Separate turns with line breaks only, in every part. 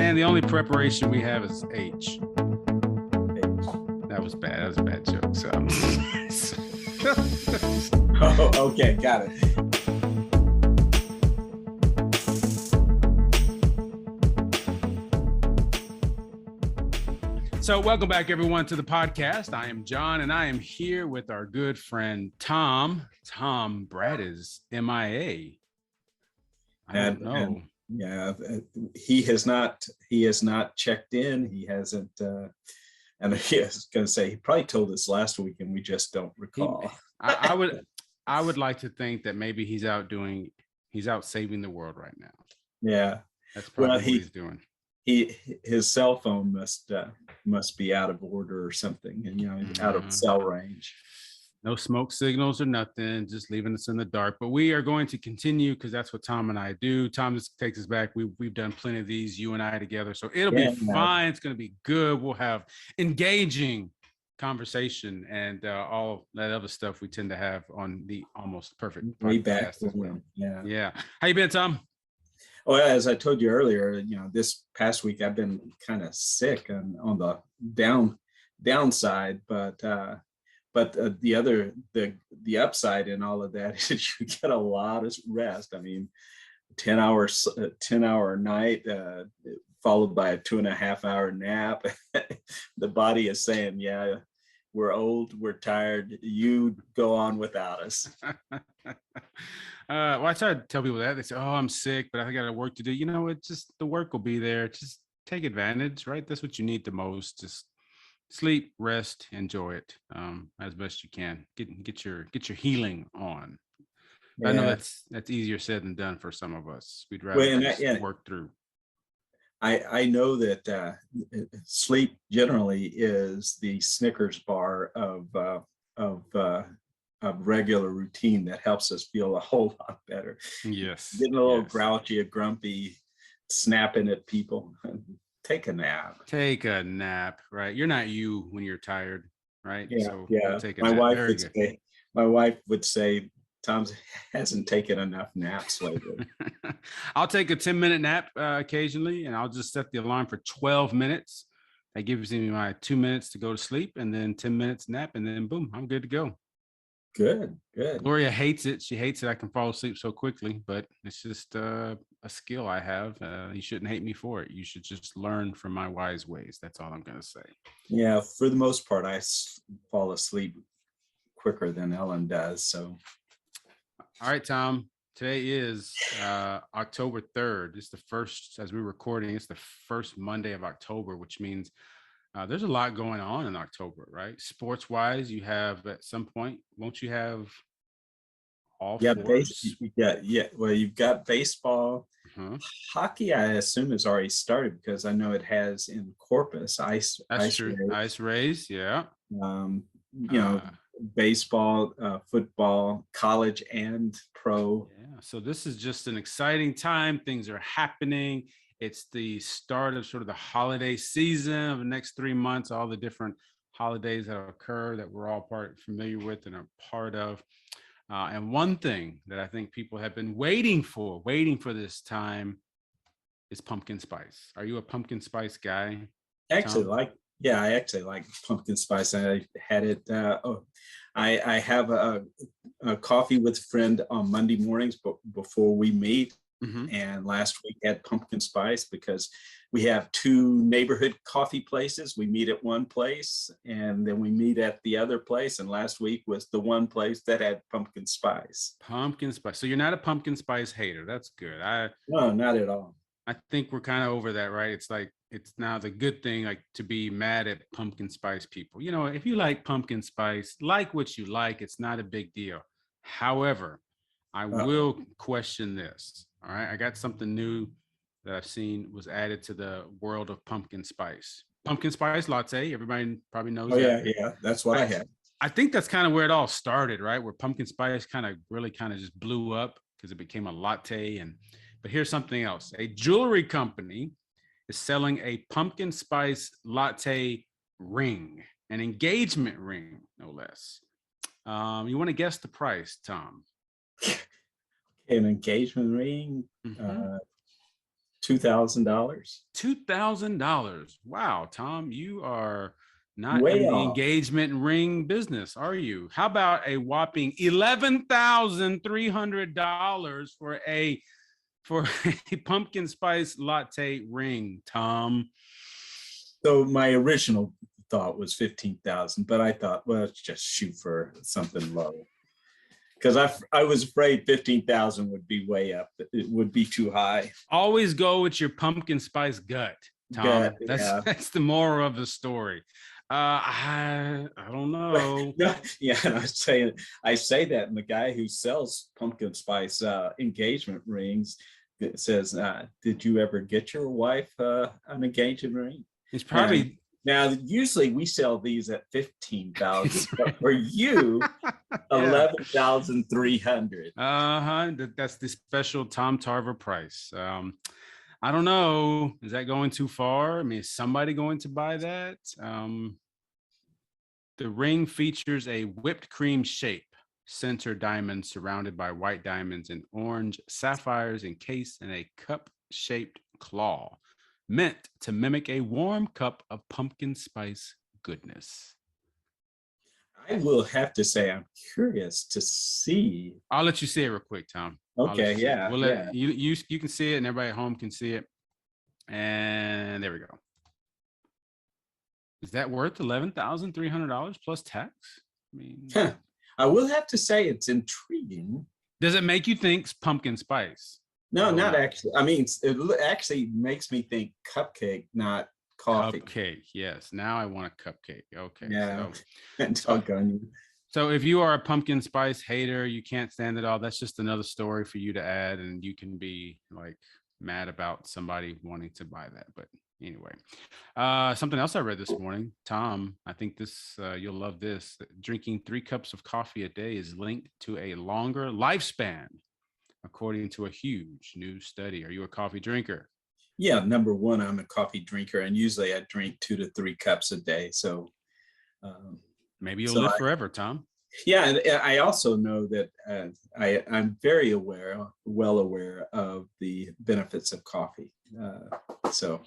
And the only preparation we have is H. That was bad. That was a bad joke. So.
Oh, okay, got it.
So welcome back, everyone, to the podcast. I am John, and I am here with our good friend Tom. Tom, Brad is MIA. I don't know.
Yeah, he has not checked in. He hasn't, and I was going to say he probably told us last week, and we just don't recall.
I would like to think that maybe he's out saving the world right now.
Yeah,
that's probably what he's doing.
His cell phone must be out of order or something, and out of cell range.
No smoke signals or nothing, just leaving us in the dark. But we are going to continue because that's what Tom and I do. Tom just takes us back. We've done plenty of these, you and I together. So it'll be fine. It's going to be good. We'll have engaging conversation and all that other stuff we tend to have on the Almost Perfect podcast as well. Yeah. How you been, Tom?
Well, as I told you earlier, this past week I've been kind of sick and on the downside, but the upside in all of that is you get a lot of rest. I mean, 10-hour night followed by a 2.5-hour nap. The body is saying, yeah, we're old, we're tired, you go on without us.
Well, I try to tell people that. They say, oh, I'm sick, but I got work to do. It's just the work will be there. Just take advantage, right? That's what you need the most. Just sleep, rest, enjoy it as best you can. Get your healing on. Yeah. I know that's easier said than done for some of us. We'd rather work through.
I know that sleep generally is the Snickers bar of regular routine that helps us feel a whole lot better.
Yes.
Getting a little grouchy or grumpy, snapping at people. Take a nap.
Take a nap, right? You're not you when you're tired, right?
Yeah,
so
take a nap. My wife would say, Tom hasn't taken enough naps lately.
I'll take a 10-minute nap occasionally, and I'll just set the alarm for 12 minutes. That gives me my 2 minutes to go to sleep, and then 10 minutes nap, and then boom, I'm good to go.
Good.
Gloria hates it. She hates it. I can fall asleep so quickly, but it's just a skill I have. You shouldn't hate me for it. You should just learn from my wise ways. That's all I'm going to say.
Yeah, for the most part, I fall asleep quicker than Ellen does. So,
all right, Tom. Today is October 3rd. It's the first, as we're recording, it's the first Monday of October, which means there's a lot going on in October, right? Sports wise, you have at some point, won't you have all four?
Well, you've got baseball. Hockey, I assume, has already started because I know it has in Corpus ice
rays. Yeah.
Baseball, football, college and pro.
Yeah. So this is just an exciting time. Things are happening. It's the start of sort of the holiday season of the next 3 months, all the different holidays that occur that we're all familiar with and are part of. And one thing that I think people have been waiting for this time is pumpkin spice. Are you a pumpkin spice guy?
I actually like pumpkin spice. I had it. I have a coffee with a friend on Monday mornings before we meet. Mm-hmm. And last week had pumpkin spice because we have 2 neighborhood coffee places. We meet at one place and then we meet at the other place. And last week was the one place that had pumpkin spice.
Pumpkin spice. So you're not a pumpkin spice hater. That's good.
No, not at all.
I think we're kind of over that, right? It's like, it's now the good thing, like to be mad at pumpkin spice people. If you like pumpkin spice, like what you like, it's not a big deal. However, I will question this. All right. I got something new that I've seen was added to the world of pumpkin spice. Pumpkin spice latte. Everybody probably knows that.
Yeah. That's what I had.
I think that's kind of where it all started, right? Where pumpkin spice really just blew up because it became a latte. But here's something else. A jewelry company is selling a pumpkin spice latte ring, an engagement ring, no less. You want to guess the price, Tom?
An engagement ring?
Mm-hmm.
$2,000.
$2,000. Wow, Tom, you are not
Way
in the
off.
engagement ring business, are you? How about a whopping $11,300 for a pumpkin spice latte ring, Tom?
So my original thought was 15,000, but I thought, well, let's just shoot for something low. Because I was afraid 15,000 would be way up. It would be too high.
Always go with your pumpkin spice gut, Tom. That's
Yeah.
that's the moral of the story. I don't know.
No, yeah, and I say that, and the guy who sells pumpkin spice engagement rings says, "Did you ever get your wife an engagement ring?"
It's
And
probably
now, usually we sell these at 15,000, but for you,
yeah.
11,300.
That's the special Tom Tarver price. I don't know. Is that going too far? I mean, is somebody going to buy that? The ring features a whipped cream shape, center diamond surrounded by white diamonds and orange sapphires encased in a cup-shaped claw, meant to mimic a warm cup of pumpkin spice goodness.
I will have to say, I'm curious to see.
I'll let you see it real quick, Tom. I'll let
Okay,
you see it.
yeah,
We'll
yeah.
let you can see it, and everybody at home can see it. And there we go. Is that worth $11,300 plus tax? I mean,
I will have to say it's intriguing.
does it make you think pumpkin spice?
No,
Oh,
not
no.
actually. I mean, it actually makes me think cupcake, not coffee.
Cupcake. Yes. Now I want a cupcake. Okay.
Yeah,
So,
doggone
so if you are a pumpkin spice hater, you can't stand it all. That's just another story for you to add, and you can be like mad about somebody wanting to buy that. But anyway, something else I read this morning, Tom. I think this you'll love this. Drinking 3 cups of coffee a day is linked to a longer lifespan, according to a huge new study. Are you a coffee drinker?
Yeah, number one, I'm a coffee drinker, and usually I drink 2 to 3 cups a day. So, um,
Maybe you'll
so
live forever, Tom.
yeah, and I also know that I'm very well aware of the benefits of coffee. So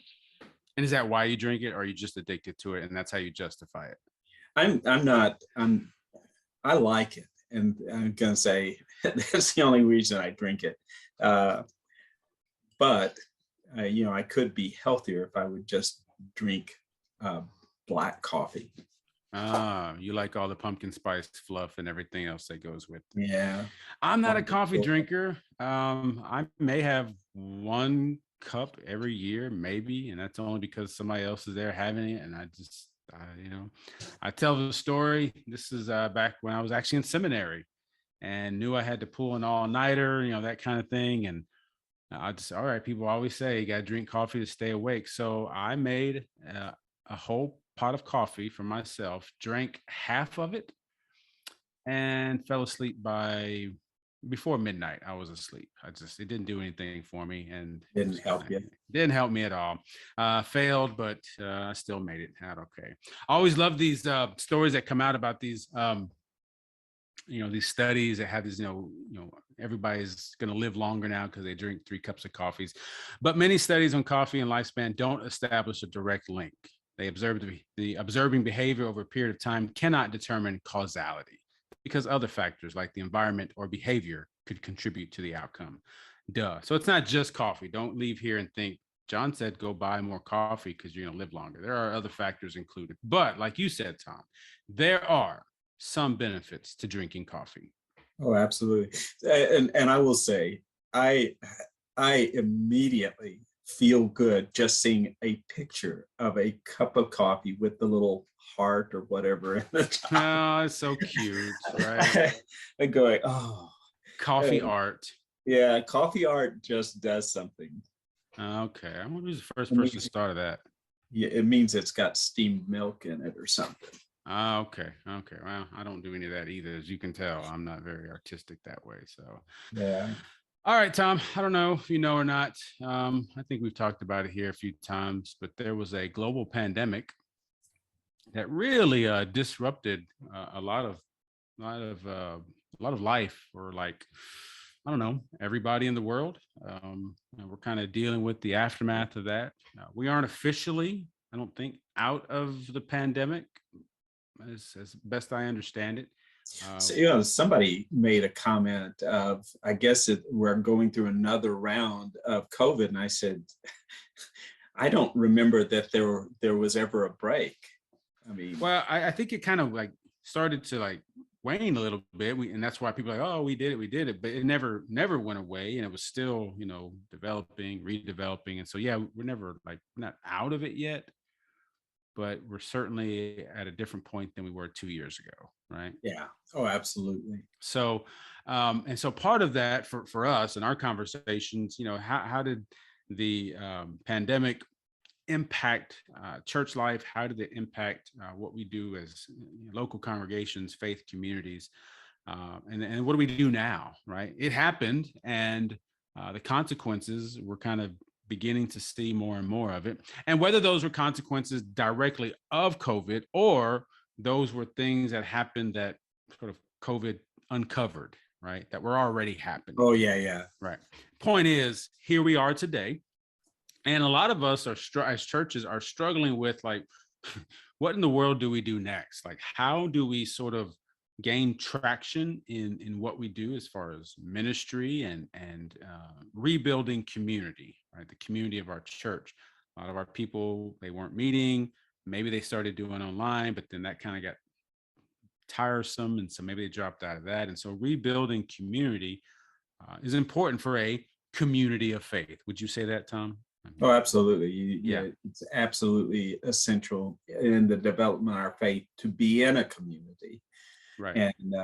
And is that why you drink it, or are you just addicted to it, and that's how you justify it?
I'm not I like it, and I'm gonna say that's the only reason I drink it. But I could be healthier if I would just drink black coffee.
You like all the pumpkin spice fluff and everything else that goes with it.
Yeah,
I'm not a coffee drinker. I may have 1 cup every year, maybe, and that's only because somebody else is there having it, and I tell the story. This is back when I was actually in seminary and knew I had to pull an all-nighter, that kind of thing. And all right, people always say you got to drink coffee to stay awake. So I made a whole pot of coffee for myself, drank half of it, and fell asleep before midnight. I was asleep. It didn't do anything for me, and
didn't help you.
Didn't help me at all. Failed, but I still made it out okay. I always love these stories that come out about these these studies that have these, everybody's going to live longer now because they drink 3 cups of coffees. But many studies on coffee and lifespan don't establish a direct link. They observe the observing behavior over a period of time cannot determine causality because other factors like the environment or behavior could contribute to the outcome. Duh. So it's not just coffee. Don't leave here and think John said go buy more coffee because you're going to live longer. There are other factors included. But like you said, Tom, there are some benefits to drinking coffee.
Oh, absolutely. And I will say, I immediately feel good just seeing a picture of a cup of coffee with the little heart or whatever in the top.
Oh, it's so cute, right?
I'm going, oh.
Coffee art.
Yeah, coffee art just does something.
Okay, I'm gonna be the first person to start that.
Yeah, it means it's got steamed milk in it or something.
Okay. Well, I don't do any of that either. As you can tell, I'm not very artistic that way. So,
yeah.
All right, Tom. I don't know if you know or not. I think we've talked about it here a few times, but there was a global pandemic that really disrupted a lot of life, or like I don't know, everybody in the world. And we're kind of dealing with the aftermath of that. We aren't officially, I don't think, out of the pandemic, as best I understand it.
So, somebody made a comment of, I guess we're going through another round of COVID, and I said, I don't remember that there was ever a break. I mean,
Well, I think it kind of like started to like wane a little bit. And that's why people are like, oh, we did it, but it never went away, and it was still, developing, redeveloping. And so, yeah, we're never like we're not out of it yet, but we're certainly at a different point than we were 2 years ago, right?
yeah. Oh, absolutely.
So, and so part of that for us in our conversations, how did the pandemic impact church life? How did it impact what we do as local congregations, faith communities, and what do we do now? Right? It happened, and the consequences we're kind of beginning to see more and more of it. And whether those were consequences directly of COVID or those were things that happened that sort of COVID uncovered, right? That were already happening.
Oh, yeah, yeah.
Right. Point is, here we are today, and a lot of us as churches are struggling with like, what in the world do we do next? Like, how do we sort of gain traction in what we do as far as ministry and rebuilding community, right? The community of our church. A lot of our people, they weren't meeting. Maybe they started doing online, but then that kind of got tiresome, and so maybe they dropped out of that. And so rebuilding community is important for a community of faith. Would you say that, Tom? I
Oh,
mean,
absolutely.
yeah,
Yeah, it's absolutely essential in the development of our faith to be in a community,
right.
and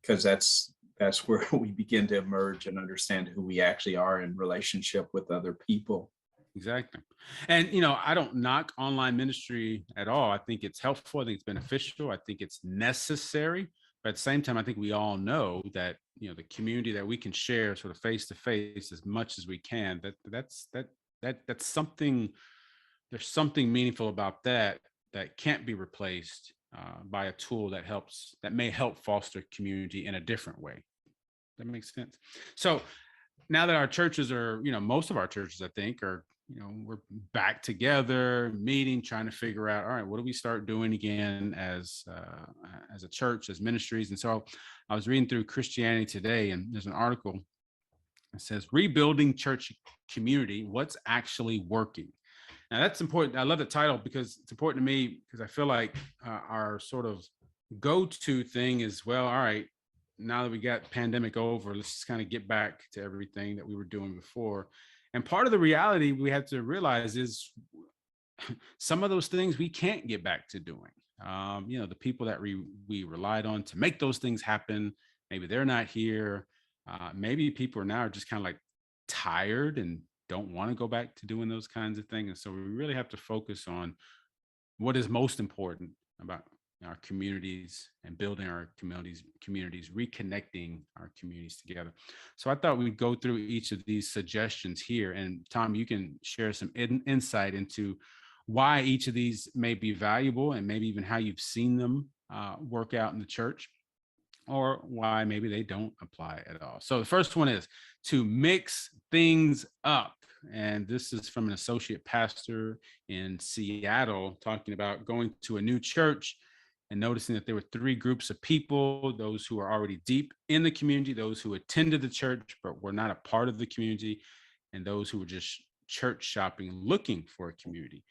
because that's where we begin to emerge and understand who we actually are in relationship with other people.
Exactly. And, I don't knock online ministry at all. I think it's helpful. I think it's beneficial. I think it's necessary. But at the same time, I think we all know that, the community that we can share sort of face to face as much as we can, that's something, there's something meaningful about that can't be replaced by a tool that may help foster community in a different way. That makes sense. So now that our churches are, most of our churches, I think, are, we're back together, meeting, trying to figure out, all right, what do we start doing again as a church, as ministries? And so I was reading through Christianity Today, and there's an article that says rebuilding church community, what's actually working. Now that's important. I love the title because it's important to me, because I feel like our sort of go-to thing is, well, all right, now that we got pandemic over, let's just kind of get back to everything that we were doing before. And part of the reality we have to realize is some of those things we can't get back to doing. The people that we relied on to make those things happen, maybe they're not here. Maybe people are now just kind of like tired and don't want to go back to doing those kinds of things. And so we really have to focus on what is most important about our communities and building our communities, reconnecting our communities together. So I thought we'd go through each of these suggestions here. And Tom, you can share some insight into why each of these may be valuable, and maybe even how you've seen them work out in the church, or why maybe they don't apply at all. So the first one is to mix things up. And this is from an associate pastor in Seattle talking about going to a new church and noticing that there were three groups of people: those who are already deep in the community, those who attended the church but were not a part of the community, and those who were just church shopping looking for a community.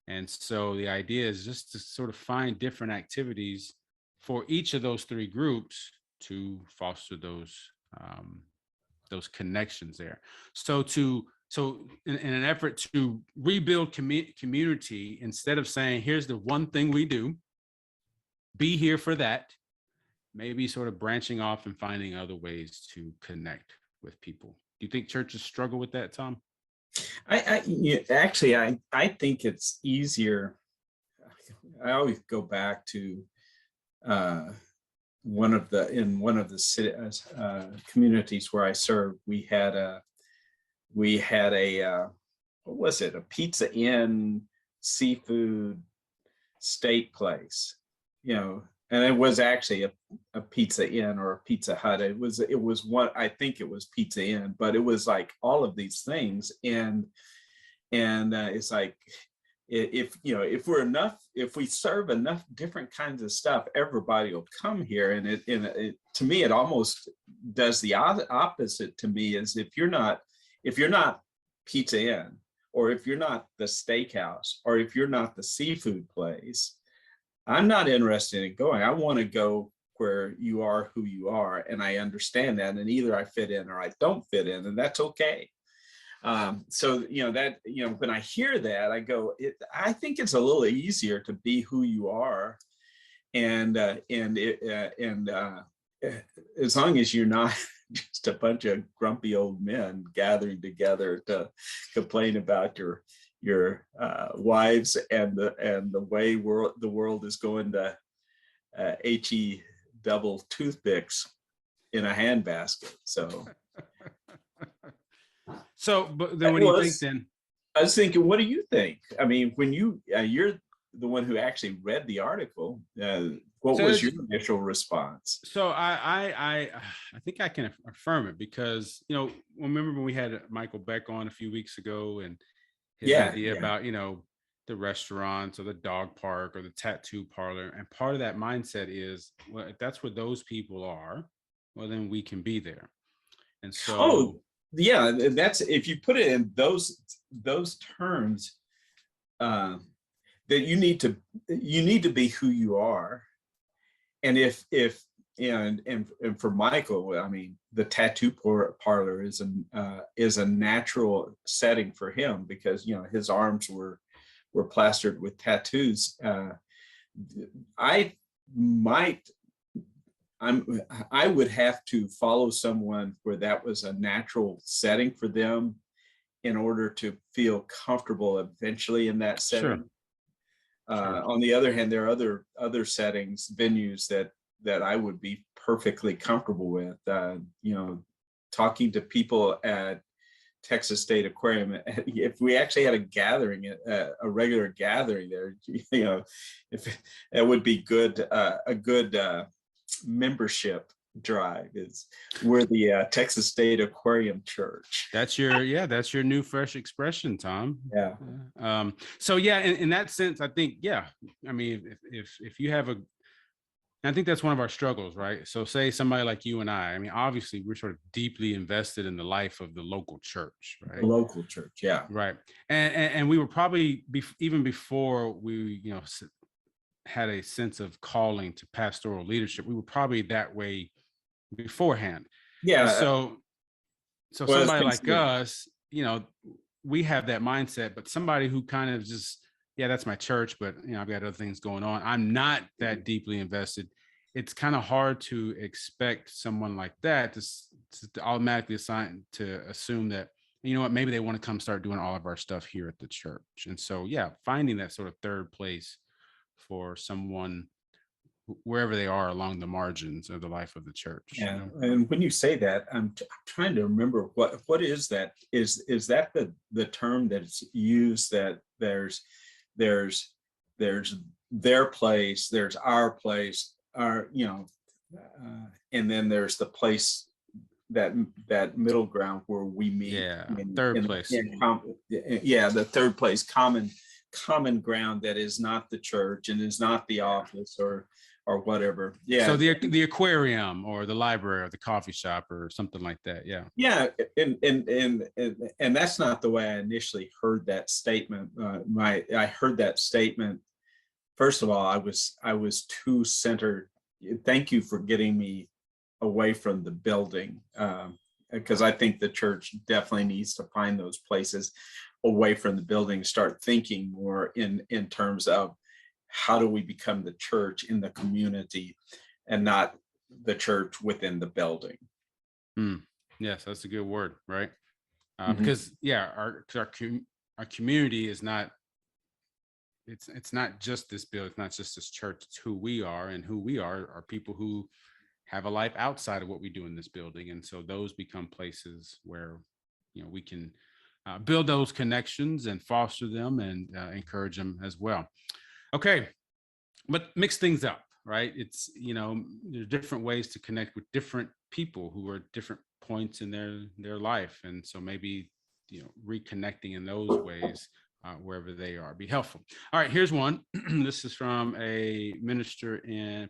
And so the idea is just to sort of find different activities for each of those three groups to foster those connections there. So in an effort to rebuild community, instead of saying, here's the one thing we do, be here for that, maybe sort of branching off and finding other ways to connect with people. Do you think churches struggle with that, Tom?
Actually, I think it's easier. I always go back to one of the city, communities where I served. We had a what was it? A Pizza Inn seafood steak place. And it was actually a Pizza Inn or a Pizza Hut. It was one, I think it was Pizza Inn, but it was like all of these things. And it's like, if if we serve enough different kinds of stuff, everybody will come here. And to me, it almost does the opposite to me. Is if you're not Pizza Inn, or if you're not the steakhouse, or if you're not the seafood place, I'm not interested in going. I want to go where you are who you are, and I understand that, and either I fit in or I don't fit in, and that's okay. So when I hear that, I go, I think it's a little easier to be who you are, and as long as you're not just a bunch of grumpy old men gathering together to complain about your wives and the way the world is going to he double toothpicks in a handbasket.
So, but then
I
what do you think
was
then?
I was thinking, what do you think? I mean, when you're the one who actually read the article, what
So
was
it's
your initial response?
so I think I can affirm it because remember when we had Michael Beck on a few weeks ago and his
Yeah,
idea
yeah.
about the restaurants or the dog park or the tattoo parlor, and part of that mindset is, well, if that's where those people are, well, then we can be there. And
Oh,
so
yeah. That's if you put it in those terms, uh, that you need to be who you are. And if and for Michael, I mean, the tattoo parlor is a natural setting for him because his arms were plastered with tattoos. I might I would have to follow someone where that was a natural setting for them in order to feel comfortable eventually in that
sure,
setting.
sure.
On the other hand, there are other settings, venues that I would be perfectly comfortable with. Talking to people at Texas State Aquarium. If we actually had a gathering, a regular gathering there, if it would be good, a good membership drive. Is We're the Texas State Aquarium Church.
That's your new fresh expression, Tom.
Yeah.
So yeah, in that sense, I think, yeah, I mean, if you have I think that's one of our struggles, right? So say somebody like you and I mean, obviously we're sort of deeply invested in the life of the local church,
The
right?
local church. Yeah.
Right. And we were probably even before we, had a sense of calling to pastoral leadership, we were probably that way beforehand. And
Yeah.
so
Well, I was
somebody
gonna say,
like us, we have that mindset, but somebody who kind of just, yeah, that's my church, but I've got other things going on. I'm not that deeply invested. It's kind of hard to expect someone like that to automatically assume that, what, maybe they want to come start doing all of our stuff here at the church. And so, yeah, finding that sort of third place for someone wherever they are along the margins of the life of the church.
yeah. And when you say that, I'm trying to remember what is that? Is that the term that's used, that there's there's their place, there's our place, and then there's the place, that middle ground where we meet
Yeah, third place.
yeah, the third place, common ground that is not the church and is not the
Yeah.
office or whatever.
So
Yeah.
the aquarium or the library or the coffee shop or something like that. Yeah.
Yeah, and that's not the way I initially heard that statement. I heard that statement. First of all, I was too centered. Thank you for getting me away from the building, because I think the church definitely needs to find those places away from the building. Start thinking more in terms of how do we become the church in the community, and not the church within the building.
Mm. Yes, that's a good word, right?
Mhm.
Because yeah, our community is not, it's not just this building, it's not just this church. It's who we are, and who we are people who have a life outside of what we do in this building, and so those become places where we can build those connections and foster them and encourage them as well. Okay, but mix things up. right? It's, there are different ways to connect with different people who are at different points in their life. And so maybe, reconnecting in those ways, wherever they are, be helpful. All right, here's one. This is from a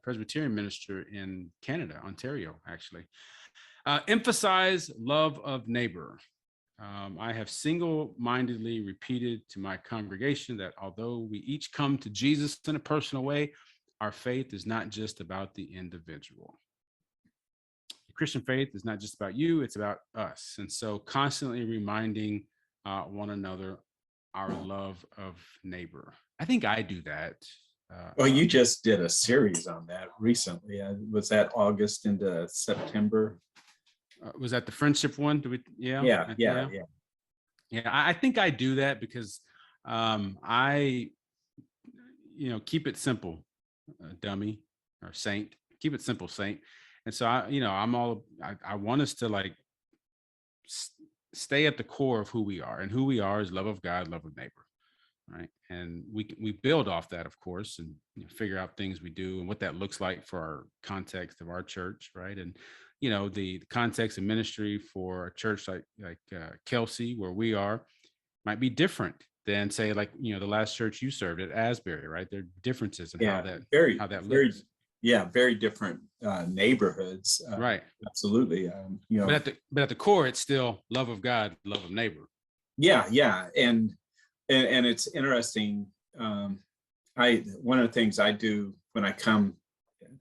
Presbyterian minister in Canada, Ontario, actually. Emphasize love of neighbor. I have single-mindedly repeated to my congregation that although we each come to Jesus in a personal way, our faith is not just about the individual. The Christian faith is not just about you, it's about us. And so constantly reminding one another our love of neighbor. I think I do that.
Well, you just did a series on that recently. Was that August into September?
Was that the friendship one?
Yeah.
Yeah, I think I do that because I, keep it simple, dummy or saint. Keep it simple, saint. And so I want us to like stay at the core of who we are, and who we are is love of God, love of neighbor, right? And we build off that, of course, and figure out things we do and what that looks like for our context of our church, right? And the context of ministry for a church like Kelsey, where we are, might be different than, say, like the last church you served at Asbury, right? There are differences in how that looks.
Very different neighborhoods.
Right.
Absolutely.
But at the core, it's still love of God, love of neighbor.
Yeah, and it's interesting. One of the things I do when I come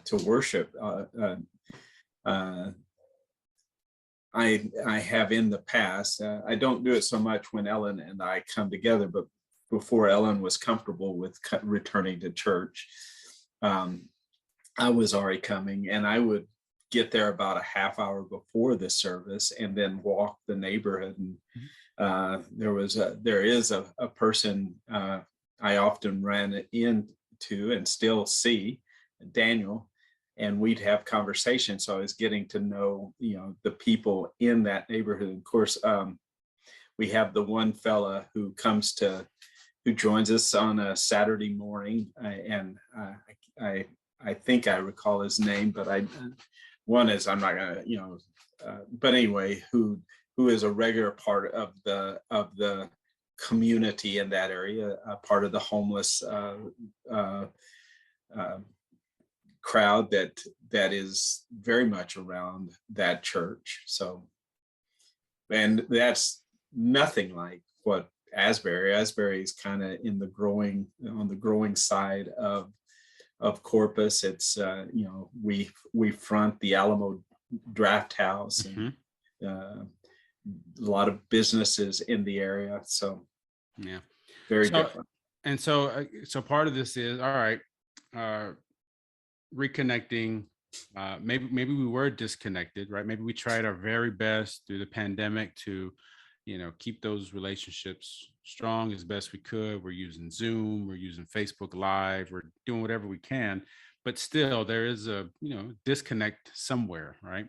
to worship, I have in the past. I don't do it so much when Ellen and I come together, but before Ellen was comfortable with returning to church, I was already coming, and I would get there about a half hour before the service and then walk the neighborhood. And there is a person I often ran into and still see, Daniel, and we'd have conversations. So I was getting to know, the people in that neighborhood. Of course, we have the one fella who joins us on a Saturday morning, and I think I recall his name, but I'm not gonna, but anyway, who is a regular part of the community in that area, part of the homeless crowd that is very much around that church. So, and that's nothing like what Asbury is kind of on the growing side of Corpus. It's we front the Alamo Draft House, and a lot of businesses in the area. So
yeah,
very different.
And so part of this is, all right, reconnecting. Maybe we were disconnected, right? Maybe we tried our very best through the pandemic to keep those relationships strong as best we could. We're using Zoom, we're using Facebook Live, we're doing whatever we can, but still there is a disconnect somewhere, right?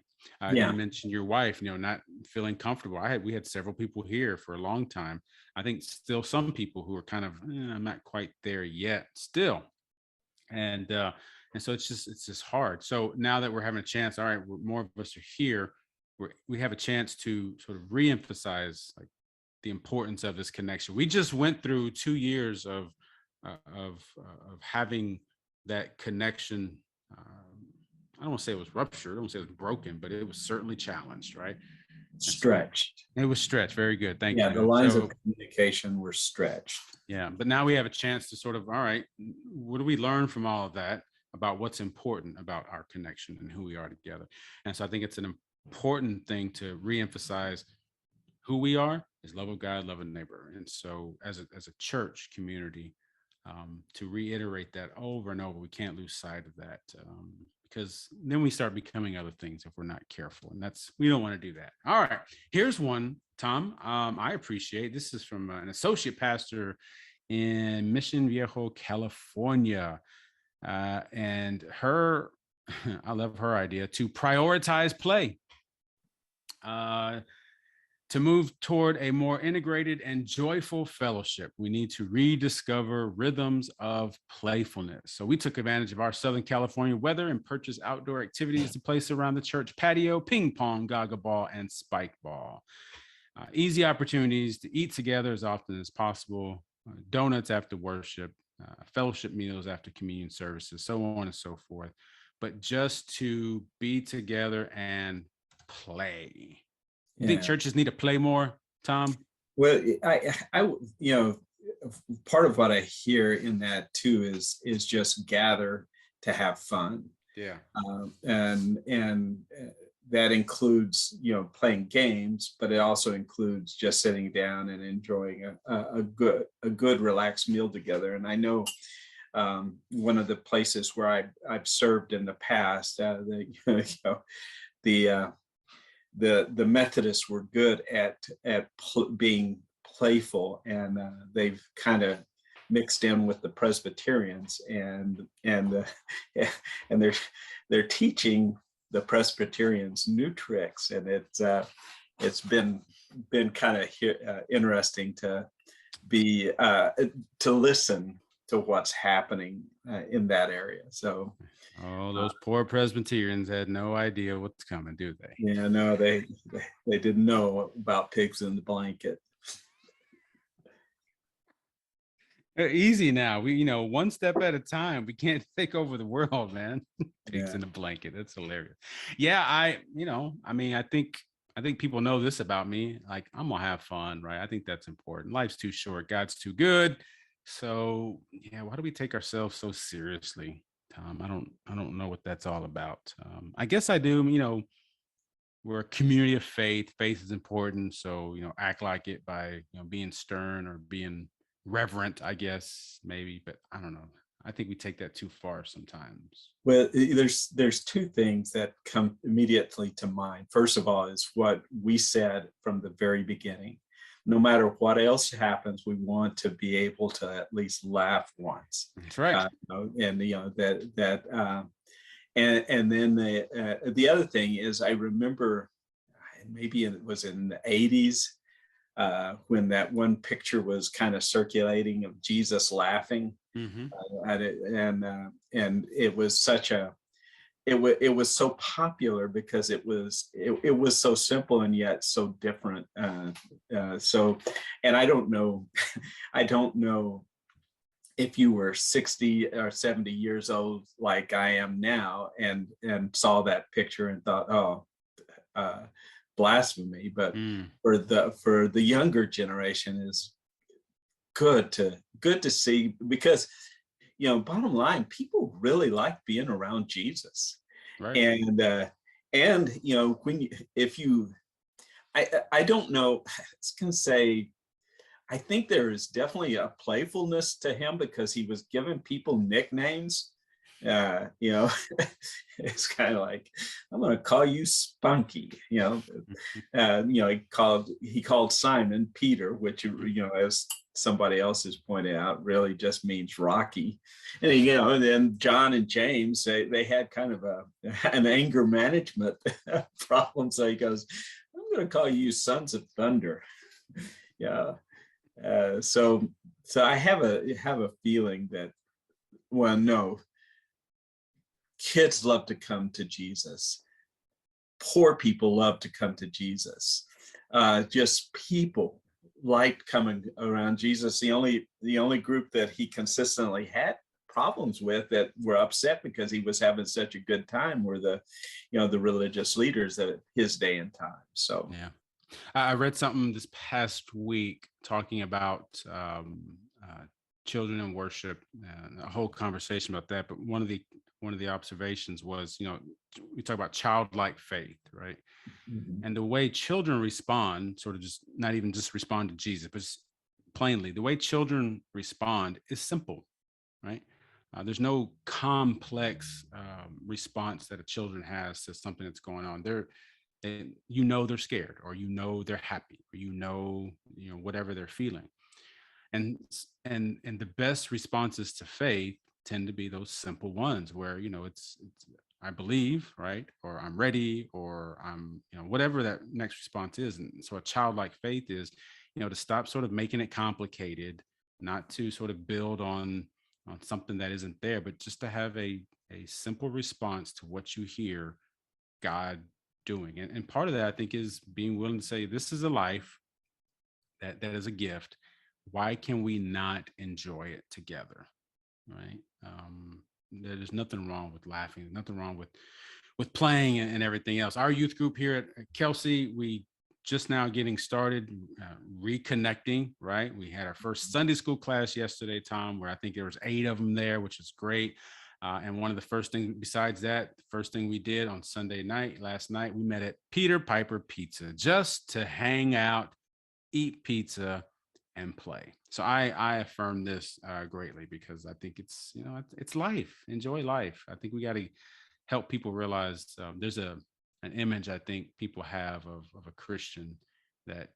You mentioned your wife, not feeling comfortable. We had several people here for a long time. I think still some people who are kind of, I'm not quite there yet still. And so it's just hard. So now that we're having a chance, all right, more of us are here, we have a chance to sort of reemphasize like the importance of this connection. We just went through 2 years of having that connection. I don't want to say it was ruptured. I don't want to say it was broken, but it was certainly challenged, right?
Stretched.
It was stretched. Very good. Thank you.
Yeah, the lines of communication were stretched.
Yeah, but now we have a chance to sort of, all right, what do we learn from all of that about what's important about our connection and who we are together? And so I think it's an important thing to reemphasize who we are is love of God, love of neighbor. And so as a church community, to reiterate that over and over, we can't lose sight of that, because then we start becoming other things if we're not careful. And we don't want to do that. All right, here's one, Tom, I appreciate. This is from an associate pastor in Mission Viejo, California. And I love her idea to prioritize play. To move toward a more integrated and joyful fellowship, we need to rediscover rhythms of playfulness. So we took advantage of our Southern California weather and purchased outdoor activities to place around the church patio: ping pong, gaga ball, and spike ball. Easy opportunities to eat together as often as possible, donuts after worship, fellowship meals after communion services, so on and so forth. But just to be together and play. You think
Yeah.
churches need to play more, Tom?
Well, part of what I hear in that too is just gather to have fun,
Yeah.
and that includes playing games, but it also includes just sitting down and enjoying a good relaxed meal together. And I know one of the places where I've served in the past, the uh, the Methodists were good at being playful, and they've kind of mixed in with the Presbyterians, and and they're teaching the Presbyterians new tricks, and it's been kind of interesting be to listen to what's happening in that area. So
Oh,
uh,
those poor Presbyterians had no idea what's coming, do they?
yeah, no, they didn't know about pigs in the blanket.
Easy now. We, one step at a time. We can't take over the world, man. Pigs
Yeah.
in a blanket. That's hilarious. Yeah, I mean, I think people know this about me. Like, I'm gonna have fun, right? I think that's important. Life's too short. God's too good. So yeah, why do we take ourselves so seriously, Tom? I don't know what that's all about. I guess I do. We're a community of faith. Faith is important. So, act like it by, being stern or being reverent, I guess, maybe, but I don't know. I think we take that too far sometimes.
Well, there's two things that come immediately to mind. First of all, is what we said from the very beginning. No matter what else happens, we want to be able to at least laugh once.
That's right.
And and then the other thing is, I remember, maybe it was in the 80s, when that one picture was kind of circulating of Jesus laughing
Hmm.
at it, and it was such a it was so popular because it was so simple and yet so different. So, and I don't know, I don't know if you were 60 or 70 years old like I am now, and saw that picture and thought, oh, uh, blasphemy. But
Mm,
for the younger generation, is good to see, because bottom line, people really like being around Jesus.
right.
And when you if you I don't know, I was gonna say, I think there is definitely a playfulness to him, because he was giving people nicknames. uh you know it's kind of like, I'm going to call you Spunky. He called Simon Peter, which, as somebody else has pointed out, really just means Rocky. And then John and James, they had kind of an anger management problem. So he goes, I'm going to call you Sons of Thunder. Yeah. So I have a feeling that, well, no, kids love to come to Jesus. Poor people love to come to Jesus. Just people like coming around Jesus. The only group that he consistently had problems with, that were upset because he was having such a good time, were the religious leaders at his day and time. So
Yeah. I read something this past week talking about children in worship, and a whole conversation about that. But one of the observations was, we talk about childlike faith, right?
mhm.
And the way children respond, sort of just not even just respond to Jesus, but plainly, the way children respond is simple, right? There's no complex response that a children has to something that's going on. They're scared, or they're happy, or whatever they're feeling. And the best responses to faith tend to be those simple ones where it's I believe, right? Or I'm ready, or I'm, whatever that next response is. And so a childlike faith is, to stop sort of making it complicated, not to sort of build on something that isn't there, but just to have a simple response to what you hear God doing. And part of that, I think, is being willing to say, this is a life that is a gift. Why can we not enjoy it together? Right. There's nothing wrong with laughing, nothing wrong with playing and everything else. Our youth group here at Kelsey, we just now getting started, reconnecting, right? We had our first Sunday school class yesterday, Tom, where I think there was 8 of them there, which is great. And one of the first things, besides that, the first thing we did on Sunday night, last night, we met at Peter Piper Pizza just to hang out, eat pizza, and play. So I affirm this greatly, because I think it's life. Enjoy life. I think we got to help people realize there's an image I think people have of a Christian that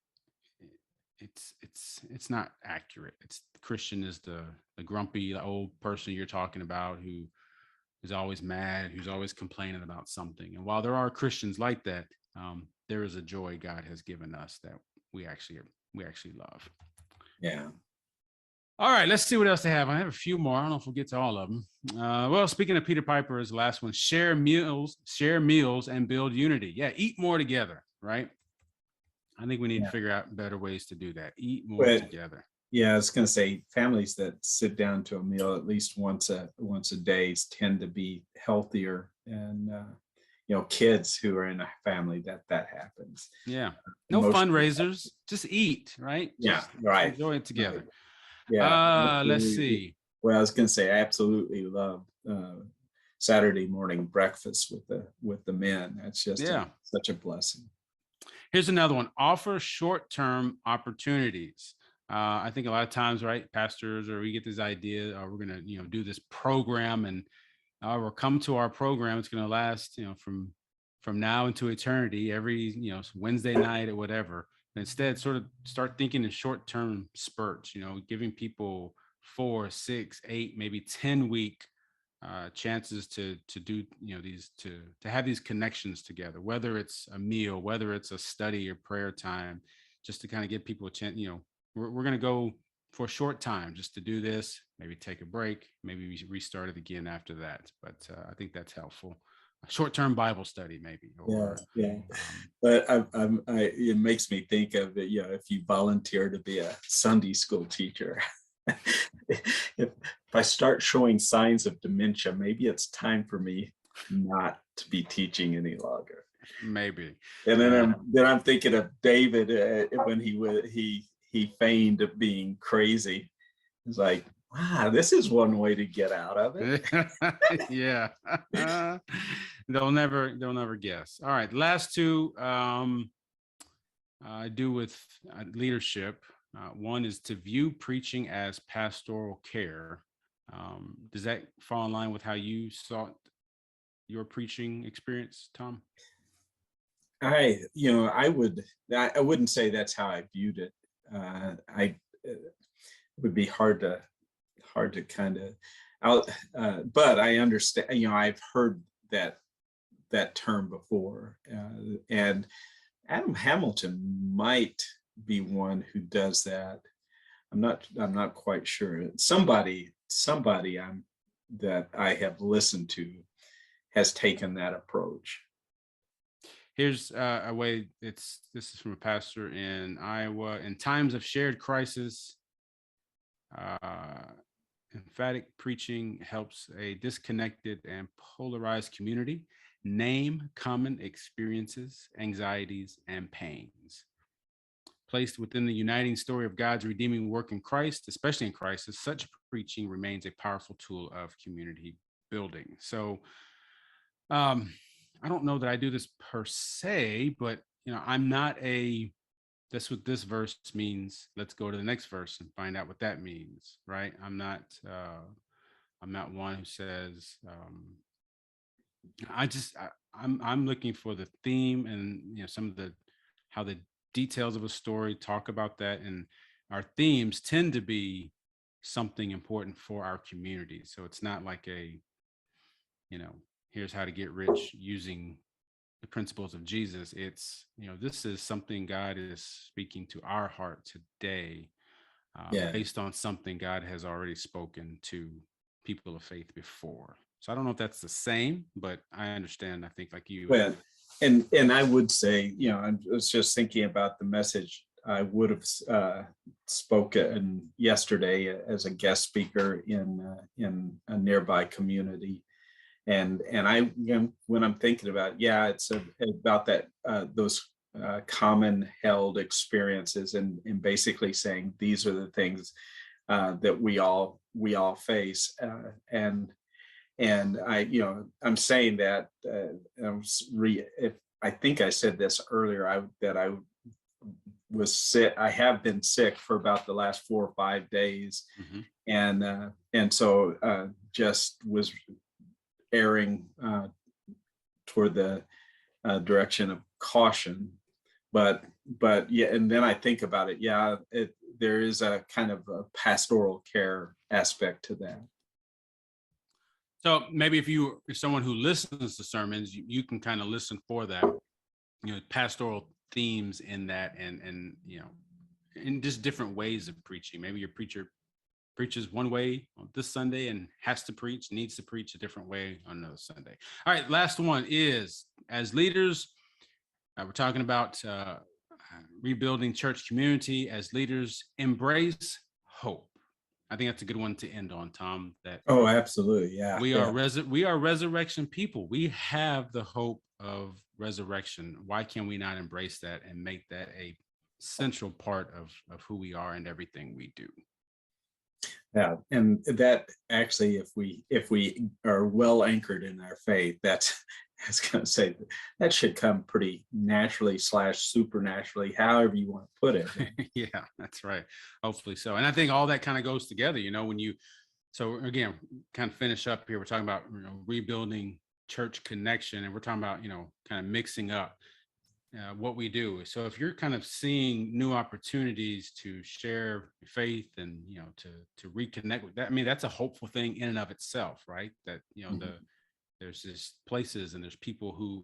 it's not accurate. It's Christian is the grumpy old person you're talking about who's always mad, who's always complaining about something. And while there are Christians like that, there is a joy God has given us that we actually love.
Yeah.
All right, let's see what else they have. I have a few more. I don't know if we'll get to all of them. Well, speaking of Peter Piper, is the last one. Share meals, and build unity. Yeah, eat more together, right? I think we need to
Yeah.
figure out better ways to do that. Eat more
But
together.
yeah, I was going to say families that sit down to a meal at least once a day tend to be healthier, and kids who are in a family that happens.
Yeah. No
Most,
fundraisers. Just eat, right?
yeah,
Just
right,
enjoy it
right.
together.
Yeah,
Let's
absolutely.
see.
Well, I was going to say I absolutely love Saturday morning breakfast with the men. That's just
Yeah.
such a blessing.
Here's another one. Offer short-term opportunities. I think a lot of times, right, pastors, or we get this idea, we're going to, do this program, and or come to our program. It's going to last, from now into eternity, every, Wednesday night or whatever. And instead, sort of start thinking in short-term spurts, giving people 4, 6, 8, maybe 10-week chances to do, these to have these connections together, whether it's a meal, whether it's a study or prayer time, just to kind of give people a chance. We're going to go for a short time just to do this, maybe take a break, maybe we restart it again after that. But I think that's helpful. A short-term Bible study, maybe,
Yeah,
or
yeah. But it makes me think of it. If you volunteer to be a Sunday school teacher, if I start showing signs of dementia, maybe it's time for me not to be teaching any longer.
maybe.
And then I'm thinking of David when he feigned being crazy. It's like, wow, this is one way to get out of it.
Yeah. They'll never guess. All right, last two I do with leadership. One is to view preaching as pastoral care. Does that fall in line with how you sought your preaching experience, Tom?
I wouldn't say that's how I viewed it. It would be hard to kind of out, but I understand. I've heard that term before, and Adam Hamilton might be one who does that. I'm not quite sure. Somebody that I have listened to has taken that approach.
Here's a way. This is from a pastor in Iowa. In times of shared crisis, uh, emphatic preaching helps a disconnected and polarized community name common experiences, anxieties, and pains. Placed within the uniting story of God's redeeming work in Christ, especially in crisis, such preaching remains a powerful tool of community building. So, I don't know that I do this per se, but I'm not a that's what this verse means. Let's go to the next verse and find out what that means, right? I'm not one who says I'm looking for the theme, and some of the how the details of a story talk about that, and our themes tend to be something important for our community. So it's not like a you know here's how to get rich using the principles of Jesus. It's, this is something God is speaking to our heart today,
Yeah.
based on something God has already spoken to people of faith before. So I don't know if that's the same, but I understand. I think like you.
Well, and I would say, I was just thinking about the message I would have spoken yesterday as a guest speaker in a nearby community, and I, when I'm thinking about, it's about that those common held experiences, and basically saying these are the things that we all face, and I'm saying that if I think I said this earlier, that I was sick. I have been sick for about the last 4 or 5 days,
Mhm.
and so just was erring toward the direction of caution. But yeah, and then I think about it. Yeah, there is a kind of a pastoral care aspect to that.
So maybe if you are someone who listens to sermons, you can kind of listen for that, pastoral themes in that, and in just different ways of preaching. Maybe your preacher preaches one way on this Sunday and needs to preach a different way on another Sunday. All right, last one is, as leaders, we're talking about rebuilding church community. As leaders, embrace hope. I think that's a good one to end on, Tom. That
Oh, absolutely. Yeah.
we are
Yeah.
we are resurrection people. We have the hope of resurrection. Why can we not embrace that and make that a central part of who we are and everything we do?
Yeah. And that actually, if we are well anchored in our faith, that's I was going to say that should come pretty naturally / supernaturally, however you want to put it.
Yeah, that's right. Hopefully so. And I think all that kind of goes together, when you, so again, kind of finish up here, we're talking about, rebuilding church connection, and we're talking about, kind of mixing up what we do. So if you're kind of seeing new opportunities to share faith and, to reconnect with that, I mean, that's a hopeful thing in and of itself, right? That,
Mhm.
there's this places and there's people who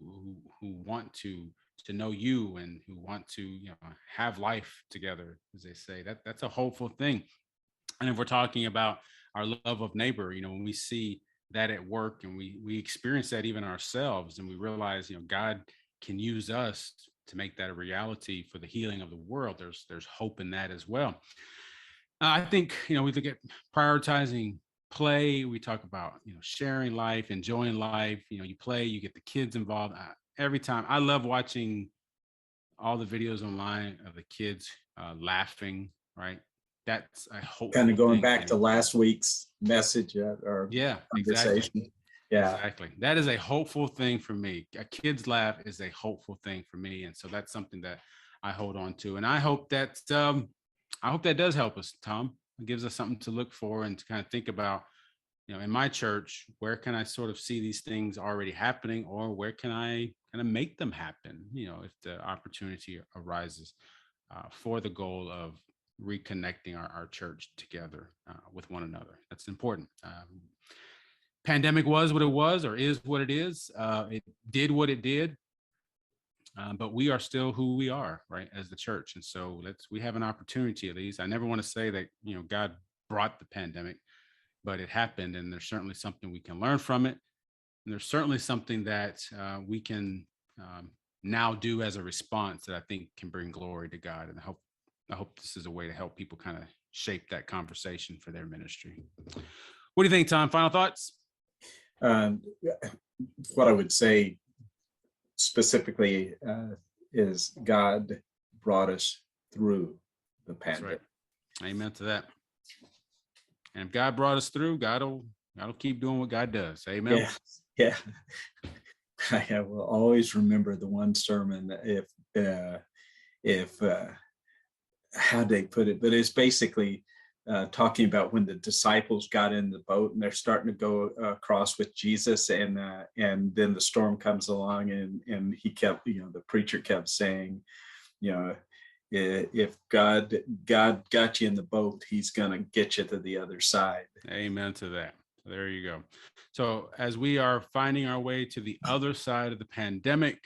want to know you and who want to, have life together, as they say. That's a hopeful thing. And if we're talking about our love of neighbor, when we see that at work, and we experience that even ourselves, and we realize, God can use us to make that a reality for the healing of the world, there's hope in that as well. I think, we look at prioritizing play. We talk about, sharing life, enjoying life. You play, you get the kids involved. Every time, I love watching all the videos online of the kids laughing, right? That's a
Kind of
hopeful
going
thing
back
to
to
me.
last week's message or
Yeah, exactly.
conversation. Yeah.
Exactly. That is a hopeful thing for me. A kid's laugh is a hopeful thing for me. And so that's something that I hold on to. And I hope that does help us, Tom. It gives us something to look for and to kind of think about, in my church, where can I sort of see these things already happening, or where can I kind of make them happen, if the opportunity arises, for the goal of reconnecting our church together with one another. That's important. Pandemic was what it was, or is what it is. It did what it did, but we are still who we are, right, as the church. And so we have an opportunity, at least. I never want to say that, God brought the pandemic, but it happened, and there's certainly something we can learn from it. And there's certainly something that we can now do as a response that I think can bring glory to God. And I hope this is a way to help people kind of shape that conversation for their ministry. What do you think, Tom? Final thoughts?
Um, what I would say specifically is God brought us through the
That's
pandemic.
right. Amen to that. And if God brought us through, God'll keep doing what God does. Amen.
Yeah. Yeah. I will always remember the one sermon, if how they put it, but it's basically talking about when the disciples got in the boat and they're starting to go across with Jesus, and then the storm comes along, and he kept, the preacher kept saying, you know, if God got you in the boat, he's gonna get you to the other side.
Amen to that. There you go. So as we are finding our way to the other side of the pandemic,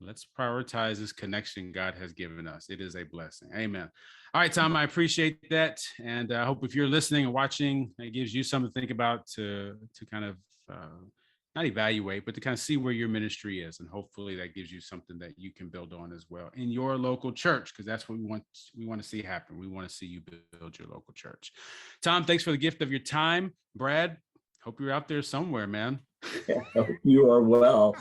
let's prioritize this connection God has given us. It is a blessing. Amen. All right, Tom, I appreciate that. And I hope if you're listening and watching, it gives you something to think about to kind of not evaluate, but to kind of see where your ministry is. And hopefully that gives you something that you can build on as well in your local church, because that's what we want to see happen. We want to see you build your local church. Tom, thanks for the gift of your time. Brad, hope you're out there somewhere, man.
You are well.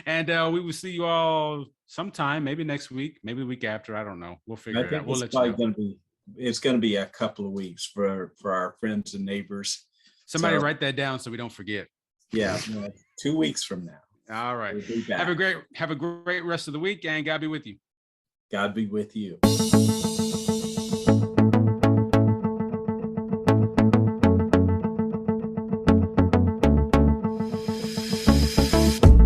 And we will see you all sometime, maybe next week, maybe the week after. I don't know. We'll figure it out. We'll let you know.
It's going to be a couple of weeks for our friends and neighbors.
Somebody write that down so we don't forget.
Yeah, 2 weeks from now.
All right. Have a great rest of the week, and God be with you.
God be with you.